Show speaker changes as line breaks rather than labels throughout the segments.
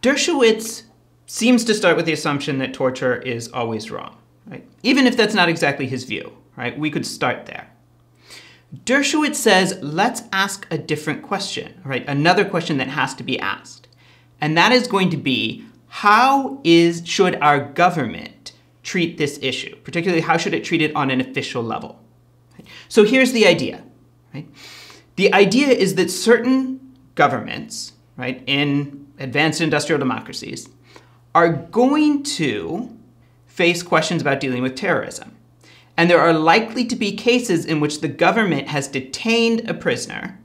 Dershowitz seems to start with the assumption that torture is always wrong, right? Even if that's not exactly his view, right? We could start there. Dershowitz says, let's ask a different question, right? Another question that has to be asked. And that is going to be, should our government treat this issue? Particularly, how should it treat it on an official level? Right? So here's the idea, right? The idea is that certain governments, right, in advanced industrial democracies, are going to face questions about dealing with terrorism. And there are likely to be cases in which the government has detained a prisoner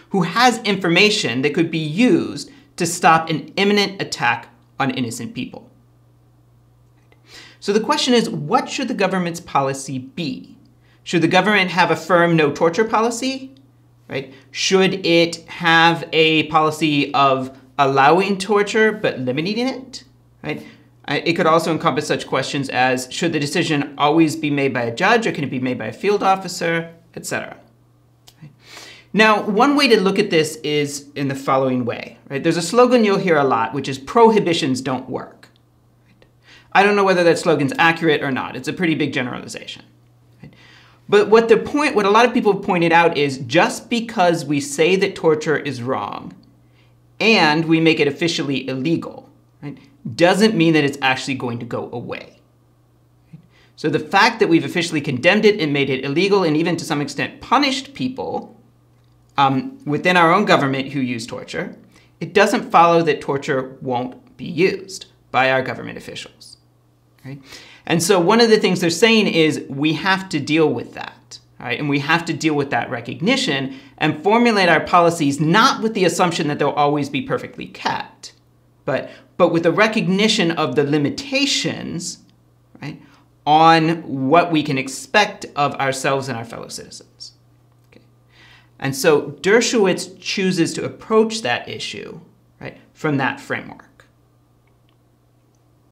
who has information that could be used to stop an imminent attack on innocent people. So the question is, what should the government's policy be? Should the government have a firm no torture policy? Right? Should it have a policy of allowing torture but limiting it? Right? It could also encompass such questions as, should the decision always be made by a judge, or can it be made by a field officer, etc. Right? Now, one way to look at this is in the following way. Right? There's a slogan you'll hear a lot, which is prohibitions don't work. Right? I don't know whether that slogan's accurate or not. It's a pretty big generalization. Right? But what a lot of people have pointed out is, just because we say that torture is wrong and we make it officially illegal, right, doesn't mean that it's actually going to go away. So the fact that we've officially condemned it and made it illegal and even to some extent punished people within our own government who use torture, it doesn't follow that torture won't be used by our government officials. Right? And so one of the things they're saying is we have to deal with that. Right? And we have to deal with that recognition and formulate our policies not with the assumption that they'll always be perfectly kept, but with the recognition of the limitations, right, on what we can expect of ourselves and our fellow citizens. Okay. And so Dershowitz chooses to approach that issue, right, from that framework.